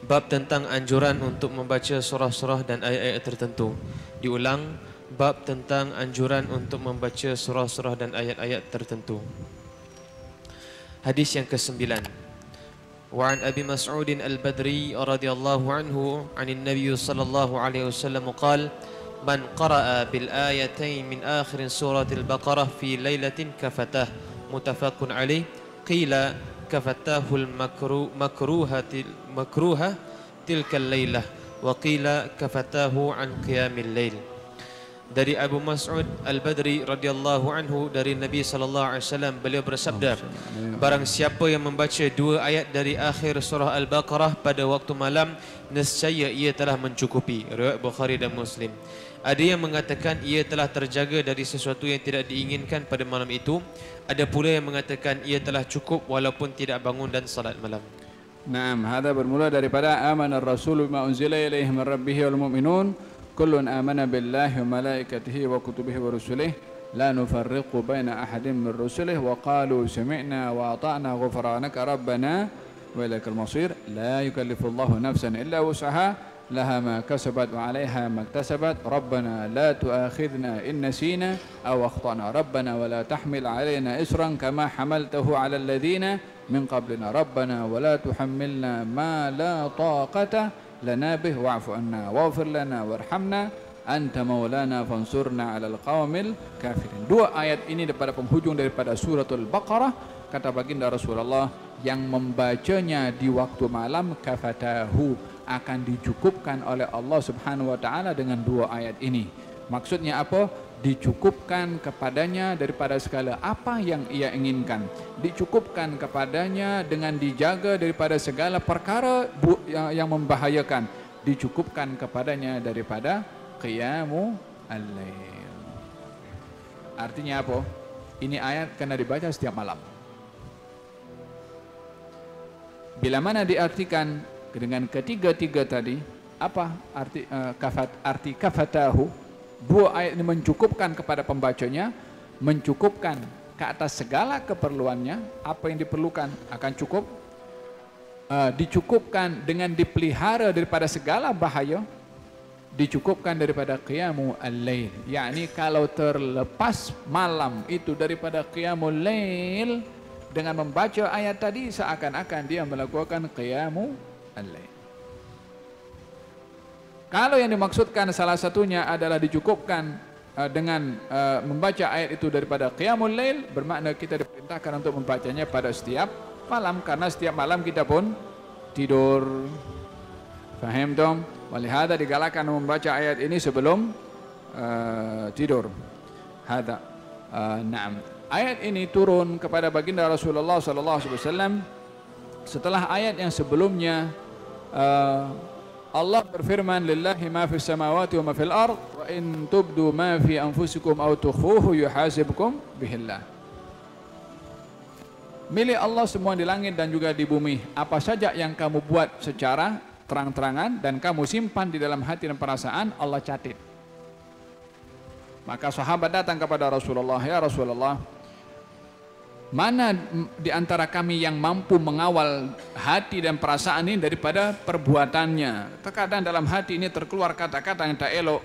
Bab tentang anjuran untuk membaca surah-surah dan ayat-ayat tertentu. Diulang, bab tentang anjuran untuk membaca surah-surah dan ayat-ayat tertentu. Hadis yang ke-9. Wa an Abi Mas'ud al-Badri radhiyallahu anhu 'anil Nabi sallallahu alaihi wasallam qala man qara'a bil ayatain min akhir suratil Baqarah fi lailatin kafatah muttafaqun alaih qila kafatahul makruha tilkal lailah wa qila kafatahu an qiyamil lail. Dari Abu Mas'ud Al-Badri radhiyallahu anhu dari Nabi sallallahu alaihi wasallam, beliau bersabda, barang siapa yang membaca 2 ayat dari akhir surah Al-Baqarah pada waktu malam, nescaya ia telah mencukupi. Riwayat Bukhari dan Muslim. Ada yang mengatakan ia telah terjaga dari sesuatu yang tidak diinginkan pada malam itu. Ada pula yang mengatakan ia telah cukup walaupun tidak bangun dan salat malam. Naam, hada bermula daripada amana ar-rasul bima unzila ilaihi min rabbih wal mu'minun kullun amana billahi wa malaikatihi wa kutubihi wa rusulihi la nufarriqu baina ahadin min rusulihi wa qalu sami'na wa ata'na ghufranaka rabbana wa ilaikal masir la yukallifullahu nafsan illa wus'aha laha ma kasabat wa 'alaiha ma iktasabat rabbana la tu'akhidhna in nasina aw akhtana rabbana wa la tahmil 'alaina isran kama hamaltahu 'alal ladzina min qablina rabbana wa la tuhammilna ma la taqata lana bih wa'fu anna waghfir lana warhamna anta maulana fansurna 'alal qaumil kafirin. 2 ayat ini daripada penghujung daripada suratul Baqarah, kata baginda Rasulullah, yang membacanya di waktu malam kafatahu, akan dicukupkan oleh Allah Subhanahu wa taala dengan 2 ayat ini. Maksudnya apa? Dicukupkan kepadanya daripada segala apa yang ia inginkan, dicukupkan kepadanya dengan dijaga daripada segala perkara yang membahayakan, dicukupkan kepadanya daripada qiyamul lail. Artinya apa? Ini ayat kena dibaca setiap malam. Bila mana diartikan dengan ketiga-tiga tadi, apa arti kafatahu? 2 ayat ini mencukupkan kepada pembacanya, mencukupkan ke atas segala keperluannya, apa yang diperlukan akan cukup, dicukupkan dengan dipelihara daripada segala bahaya, dicukupkan daripada qiyamul lail, yakni kalau terlepas malam itu daripada qiyamul lail dengan membaca ayat tadi, seakan-akan dia melakukan qiyamul lail. Kalau yang dimaksudkan salah satunya adalah dicukupkan dengan membaca ayat itu daripada qiyamul lail, bermakna kita diperintahkan untuk membacanya pada setiap malam, karena setiap malam kita pun tidur. Faham dong? Walihada digalakkan membaca ayat ini sebelum tidur. Hada. Naam. Ayat ini turun kepada baginda Rasulullah sallallahu alaihi wasallam setelah ayat yang sebelumnya. Allah berfirman, lillahi ma fis samawati wa ma fil ard wa in tubdu ma fi anfusikum aw tukhfuhu yuhasibkum bihillah. Milik Allah semua di langit dan juga di bumi. Apa saja yang kamu buat secara terang-terangan dan kamu simpan di dalam hati dan perasaan, Allah catat. Maka sahabat datang kepada Rasulullah, ya Rasulullah, mana di antara kami yang mampu mengawal hati dan perasaan ini daripada perbuatannya? Terkadang dalam hati ini terkeluar kata-kata yang tak elok,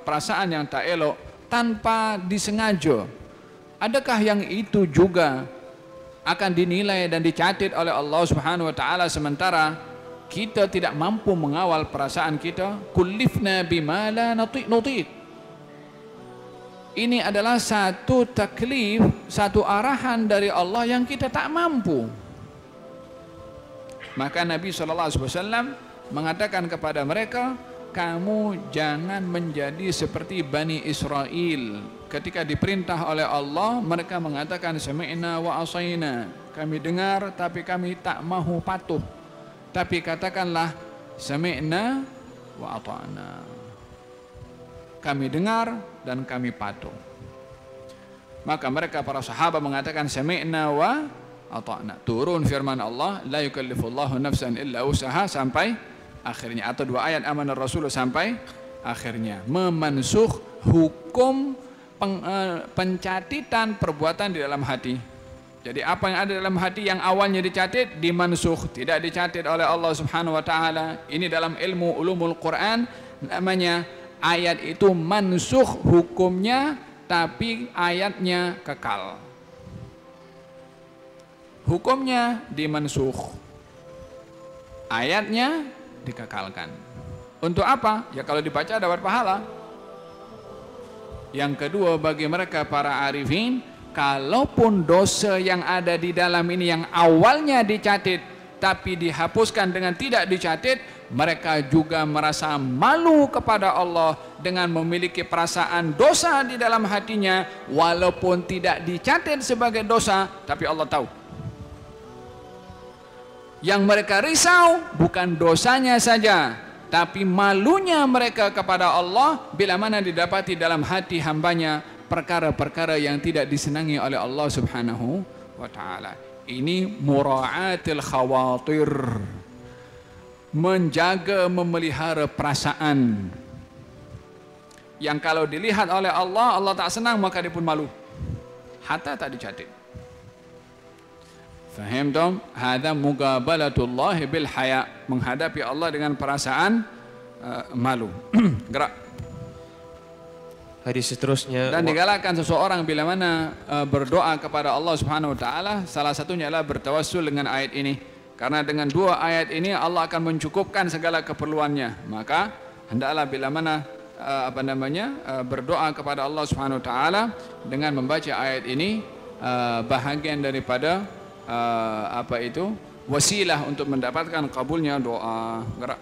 perasaan yang tak elok tanpa disengaja. Adakah yang itu juga akan dinilai dan dicatat oleh Allah Subhanahu wa taala sementara kita tidak mampu mengawal perasaan kita? Kullifna bima la nutiq. Ini adalah satu taklif, satu arahan dari Allah yang kita tak mampu. Maka Nabi SAW mengatakan kepada mereka, kamu jangan menjadi seperti Bani Israel. Ketika diperintah oleh Allah, mereka mengatakan sami'na wa asayna. Kami dengar tapi kami tak mahu patuh. Tapi katakanlah sami'na wa ata'na. Kami dengar dan kami patuh. Maka mereka para sahabat mengatakan sami'na wa ata'na. Turun firman Allah, la yukallifullahu nafsan illa usaha, sampai akhirnya, atau 2 ayat amanah Rasul sampai akhirnya, memansuh hukum pencatitan perbuatan di dalam hati. Jadi apa yang ada dalam hati yang awalnya dicatat dimansukh, tidak dicatat oleh Allah Subhanahu wa taala. Ini dalam ilmu ulumul Quran namanya ayat itu mansukh hukumnya, tapi ayatnya kekal. Hukumnya dimansukh, ayatnya dikekalkan. Untuk apa? Ya kalau dibaca dapat pahala. Yang kedua, bagi mereka para arifin, kalaupun dosa yang ada di dalam ini yang awalnya dicatat tapi dihapuskan dengan tidak dicatat, mereka juga merasa malu kepada Allah dengan memiliki perasaan dosa di dalam hatinya, walaupun tidak dicatat sebagai dosa, tapi Allah tahu. Yang mereka risau bukan dosanya saja, tapi malunya mereka kepada Allah bila mana didapati dalam hati hambanya perkara-perkara yang tidak disenangi oleh Allah Subhanahu wa ta'ala. Ini mura'atil khawatir, menjaga memelihara perasaan yang kalau dilihat oleh Allah, Allah tak senang, maka dia pun malu hatta tak dicatat. Fahimtum? Hadza muqabalatullah bil haya, menghadapi Allah dengan perasaan malu. Gerak. Hadis seterusnya, Dan digalakkan seseorang bila mana berdoa kepada Allah Subhanahu wa taala, salah satunya adalah bertawassul dengan ayat ini. Karena dengan dua ayat ini Allah akan mencukupkan segala keperluannya. Maka hendaklah bila mana berdoa kepada Allah Subhanahu wa taala dengan membaca ayat ini, bahagian daripada wasilah untuk mendapatkan kabulnya doa. Gerak.